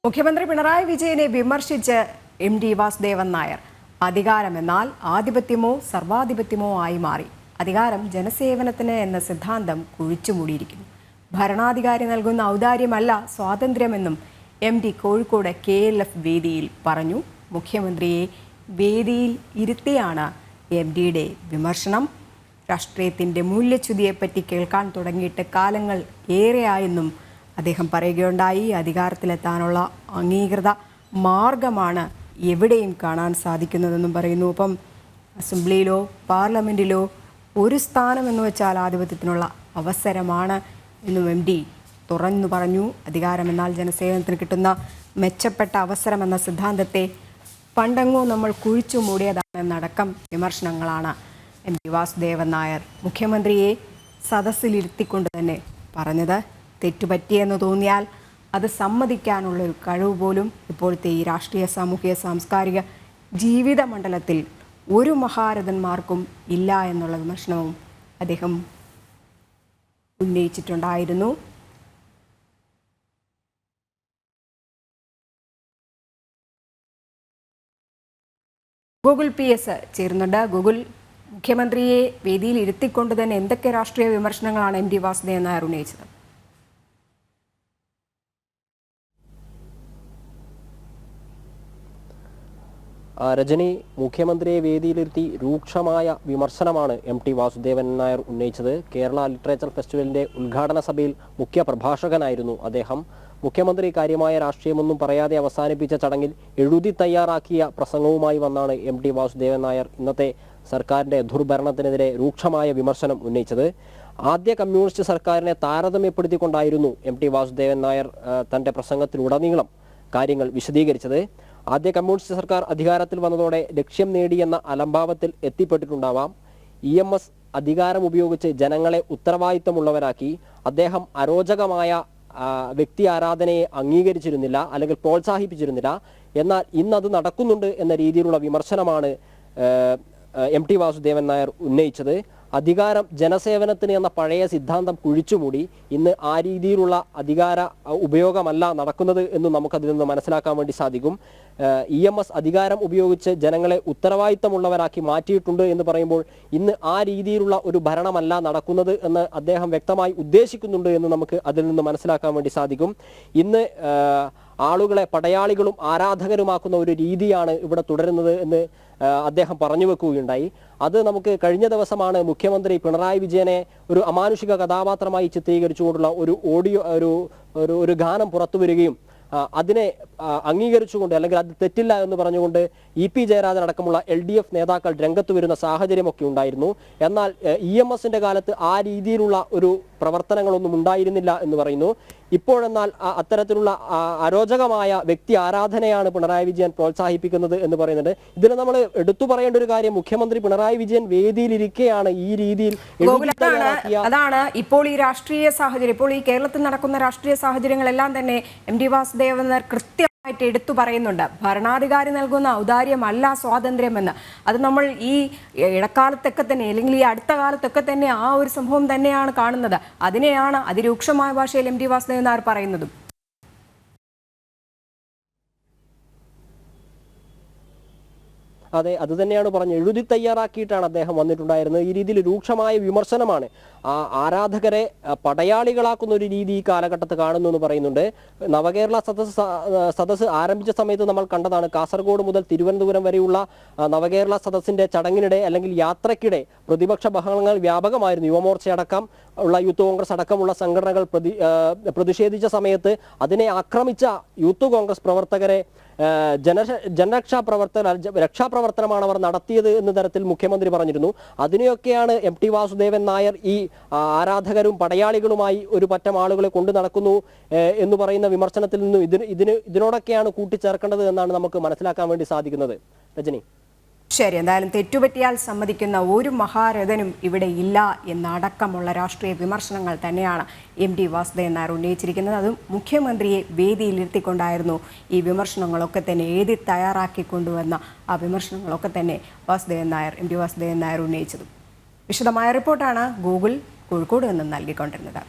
മുഖ്യമന്ത്രി പിണറായി വിജയനെ വിമർശിച്ച് എം.ടി. വാസുദേവൻ നായർ. അധികാരമെന്നാൽ ആധിപത്യമോ സർവാധിപത്യമോ ആയി മാറി. അധികാരം ജനസേവനത്തിന് എന്ന സിദ്ധാന്തം കുഴിച്ചുമൂടിയിരിക്കുന്നു. ഭരണാധികാരി നൽകുന്ന ഔദാര്യമല്ല സ്വാതന്ത്ര്യമെന്നും എം.ടി. കോഴിക്കോട് KLF വേദിയിൽ പറഞ്ഞു. മുഖ്യമന്ത്രിയെ വേദിയിൽ ഇരുത്തിയാണ് എം.ടിയുടെ വിമർശനം. രാഷ്ട്രീയത്തിൻ്റെ മൂല്യച്യുതിയെപ്പറ്റി കേൾക്കാൻ തുടങ്ങിയിട്ട് കാലങ്ങൾ ഏറെയായെന്നും അദ്ദേഹം പറയുകയുണ്ടായി. അധികാരത്തിലെത്താനുള്ള അംഗീകൃത മാർഗമാണ് എവിടെയും കാണാൻ സാധിക്കുന്നതെന്നും പറയുന്നു. ഒപ്പം അസംബ്ലിയിലോ പാർലമെൻറ്റിലോ ഒരു സ്ഥാനം എന്ന് വെച്ചാൽ ആധിപത്യത്തിനുള്ള അവസരമാണ് എന്നും എം.ടി. തുറന്നു പറഞ്ഞു. അധികാരമെന്നാൽ ജനസേവനത്തിന് കിട്ടുന്ന മെച്ചപ്പെട്ട അവസരമെന്ന സിദ്ധാന്തത്തെ പണ്ടെങ്ങോ നമ്മൾ കുഴിച്ചു മൂടിയതാണെന്നടക്കം വിമർശനങ്ങളാണ് എം.ടി. വാസുദേവൻ നായർ മുഖ്യമന്ത്രിയെ സദസ്സിലിരുത്തിക്കൊണ്ട് തന്നെ പറഞ്ഞത്. തെറ്റുപറ്റിയെന്ന് തോന്നിയാൽ അത് സമ്മതിക്കാനുള്ളൊരു കഴിവ് പോലും ഇപ്പോഴത്തെ ഈ രാഷ്ട്രീയ സാമൂഹിക സാംസ്കാരിക ജീവിത മണ്ഡലത്തിൽ ഒരു മഹാരഥന്മാർക്കും ഇല്ല എന്നുള്ള വിമർശനവും അദ്ദേഹം ഉന്നയിച്ചിട്ടുണ്ടായിരുന്നു. ഗൂഗിൾ PS ചേരുന്നുണ്ട്. ഗൂഗിൾ, മുഖ്യമന്ത്രിയെ വേദിയിൽ ഇരുത്തിക്കൊണ്ട് തന്നെ എന്തൊക്കെ രാഷ്ട്രീയ വിമർശനങ്ങളാണ് എം.ടി. വാസുദേവൻ നായർ ഉന്നയിച്ചത്? രജനി, മുഖ്യമന്ത്രിയെ വേദിയിലിരുത്തി രൂക്ഷമായ വിമർശനമാണ് എം.ടി. വാസുദേവൻ നായർ ഉന്നയിച്ചത്. കേരള ലിറ്ററേച്ചർ ഫെസ്റ്റിവലിന്റെ ഉദ്ഘാടന സഭയിൽ മുഖ്യ പ്രഭാഷകനായിരുന്നു അദ്ദേഹം. മുഖ്യമന്ത്രി കാര്യമായ രാഷ്ട്രീയമൊന്നും പറയാതെ അവസാനിപ്പിച്ച ചടങ്ങിൽ എഴുതി തയ്യാറാക്കിയ പ്രസംഗവുമായി വന്നാണ് എം.ടി. വാസുദേവൻ നായർ ഇന്നത്തെ സർക്കാരിന്റെ ദുർഭരണത്തിനെതിരെ രൂക്ഷമായ വിമർശനം ഉന്നയിച്ചത്. ആദ്യ കമ്മ്യൂണിസ്റ്റ് സർക്കാരിനെ താരതമ്യപ്പെടുത്തിക്കൊണ്ടായിരുന്നു എം.ടി. വാസുദേവൻ നായർ തന്റെ പ്രസംഗത്തിലുടനീളം കാര്യങ്ങൾ വിശദീകരിച്ചത്. ആദ്യ കമ്മ്യൂണിസ്റ്റ് സർക്കാർ അധികാരത്തിൽ വന്നതോടെ ലക്ഷ്യം നേടിയെന്ന അലംഭാവത്തിൽ എത്തിപ്പെട്ടിട്ടുണ്ടാവാം. EMS അധികാരം ഉപയോഗിച്ച് ജനങ്ങളെ ഉത്തരവാദിത്തമുള്ളവരാക്കി. അദ്ദേഹം അരോചകമായ വ്യക്തി ആരാധനയെ അംഗീകരിച്ചിരുന്നില്ല, അല്ലെങ്കിൽ പ്രോത്സാഹിപ്പിച്ചിരുന്നില്ല. എന്നാൽ ഇന്നത് നടക്കുന്നുണ്ട് എന്ന രീതിയിലുള്ള വിമർശനമാണ് എം.ടി. വാസുദേവൻ നായർ ഉന്നയിച്ചത്. അധികാരം ജനസേവനത്തിന് എന്ന പഴയ സിദ്ധാന്തം കുഴിച്ചുമൂടി. ഇന്ന് ആ രീതിയിലുള്ള അധികാര ഉപയോഗമല്ല നടക്കുന്നത് എന്ന് നമുക്കതിൽ നിന്ന് മനസ്സിലാക്കാൻ വേണ്ടി സാധിക്കും. EMS അധികാരം ഉപയോഗിച്ച് ജനങ്ങളെ ഉത്തരവാദിത്തമുള്ളവരാക്കി മാറ്റിയിട്ടുണ്ട് എന്ന് പറയുമ്പോൾ ഇന്ന് ആ രീതിയിലുള്ള ഒരു ഭരണമല്ല നടക്കുന്നത് എന്ന് അദ്ദേഹം വ്യക്തമായി ഉദ്ദേശിക്കുന്നുണ്ട് എന്ന് നമുക്ക് അതിൽ നിന്ന് മനസ്സിലാക്കാൻ വേണ്ടി സാധിക്കും. ഇന്ന് ആളുകളെ പടയാളികളും ആരാധകരുമാക്കുന്ന ഒരു രീതിയാണ് ഇവിടെ തുടരുന്നത് എന്ന് അദ്ദേഹം പറഞ്ഞു വെക്കുകയുണ്ടായി. അത് നമുക്ക് കഴിഞ്ഞ ദിവസമാണ് മുഖ്യമന്ത്രി പിണറായി വിജയനെ ഒരു അമാനുഷിക കഥാപാത്രമായി ചിത്രീകരിച്ചുകൊണ്ടുള്ള ഒരു ഓഡിയോ ഒരു ഗാനം പുറത്തു വരികയും അതിനെ അംഗീകരിച്ചുകൊണ്ട്, അല്ലെങ്കിൽ അത് തെറ്റില്ല എന്ന് പറഞ്ഞുകൊണ്ട് EP ജയരാജൻ അടക്കമുള്ള LDF നേതാക്കൾ രംഗത്ത് വരുന്ന സാഹചര്യമൊക്കെ ഉണ്ടായിരുന്നു. എന്നാൽ EMSന്റെ കാലത്ത് ആ രീതിയിലുള്ള ഒരു പ്രവർത്തനങ്ങളൊന്നും ഉണ്ടായിരുന്നില്ല എന്ന് പറയുന്നു. ഇപ്പോഴെന്നാൽ അത്തരത്തിലുള്ള അരോചകമായ വ്യക്തി ആരാധനയാണ് പിണറായി വിജയൻ പ്രോത്സാഹിപ്പിക്കുന്നത് എന്ന് പറയുന്നുണ്ട്. ഇതിന് നമ്മൾ എടുത്തു പറയേണ്ട ഒരു കാര്യം, മുഖ്യമന്ത്രി പിണറായി വിജയൻ വേദിയിലിരിക്കെയാണ് ഈ രീതിയിൽ. അതാണ് ഇപ്പോൾ ഈ രാഷ്ട്രീയ സാഹചര്യം, ഇപ്പോൾ ഈ കേരളത്തിൽ നടക്കുന്ന രാഷ്ട്രീയ സാഹചര്യങ്ങളെല്ലാം തന്നെ എം.ടി. വാസുദേവൻ നായർ കൃത്യമായിട്ട് എടുത്തു പറയുന്നുണ്ട്. ഭരണാധികാരി നൽകുന്ന ഔദാര്യമല്ല സ്വാതന്ത്ര്യമെന്ന്. അത് നമ്മൾ ഈ ഇടക്കാലത്തൊക്കെ തന്നെ, അല്ലെങ്കിൽ ഈ അടുത്ത കാലത്തൊക്കെ തന്നെ ആ ഒരു സംഭവം തന്നെയാണ് കാണുന്നത്. അതിനെയാണ് അതിരൂക്ഷമായ ഭാഷയിൽ എം.ടി. വാസുദേവൻ നായർ പറയുന്നതും. അതെ, അത് തന്നെയാണ് പറഞ്ഞത്. എഴുതി തയ്യാറാക്കിയിട്ടാണ് അദ്ദേഹം വന്നിട്ടുണ്ടായിരുന്നത്. ഈ രീതിയിൽ രൂക്ഷമായ വിമർശനമാണ്. ആരാധകരെ പടയാളികളാക്കുന്ന ഒരു രീതി ഈ കാലഘട്ടത്ത് കാണുന്നു എന്ന് പറയുന്നുണ്ട്. നവകേരള സദസ്സ് ആരംഭിച്ച സമയത്ത് നമ്മൾ കണ്ടതാണ്. കാസർഗോഡ് മുതൽ തിരുവനന്തപുരം വരെയുള്ള നവകേരള സദസ്സിന്റെ ചടങ്ങിനിടെ, അല്ലെങ്കിൽ യാത്രക്കിടെ പ്രതിപക്ഷ ബഹളങ്ങൾ വ്യാപകമായിരുന്നു. യുവമോർച്ച അടക്കം ഉള്ള യൂത്ത് കോൺഗ്രസ് അടക്കമുള്ള സംഘടനകൾ പ്രതിഷേധിച്ച സമയത്ത് അതിനെ ആക്രമിച്ച യൂത്ത് കോൺഗ്രസ് പ്രവർത്തകരെ രക്ഷാപ്രവർത്തനമാണ് അവർ നടത്തിയത് എന്ന തരത്തിൽ മുഖ്യമന്ത്രി പറഞ്ഞിരുന്നു. അതിനെയൊക്കെയാണ് എം.ടി. വാസുദേവൻ നായർ ഈ ആരാധകരും പടയാളികളുമായി ഒരു പറ്റം ആളുകളെ കൊണ്ടു നടക്കുന്നു എന്ന് പറയുന്ന വിമർശനത്തിൽ നിന്നും ഇതിനോടൊക്കെയാണ് കൂട്ടിച്ചേർക്കേണ്ടത് എന്നാണ് നമുക്ക് മനസ്സിലാക്കാൻ വേണ്ടി സാധിക്കുന്നത്. രജനി, ശരി, എന്തായാലും തെറ്റുപറ്റിയാൽ സമ്മതിക്കുന്ന ഒരു മഹാരഥനും ഇവിടെ ഇല്ല എന്നടക്കമുള്ള രാഷ്ട്രീയ വിമർശനങ്ങൾ തന്നെയാണ് എം.ടി. വാസുദേവൻ നായർ ഉന്നയിച്ചിരിക്കുന്നത്. അതും മുഖ്യമന്ത്രിയെ വേദിയിലിരുത്തിക്കൊണ്ടായിരുന്നു ഈ വിമർശനങ്ങളൊക്കെ തന്നെ എഴുതി തയ്യാറാക്കിക്കൊണ്ടുവന്ന ആ വിമർശനങ്ങളൊക്കെ തന്നെ എം.ടി. വാസുദേവൻ നായർ ഉന്നയിച്ചതും. വിശദമായ റിപ്പോർട്ടാണ് ഗൂഗിൾ കോഴിക്കോട് നിന്നും നൽകിക്കൊണ്ടിരുന്നത്.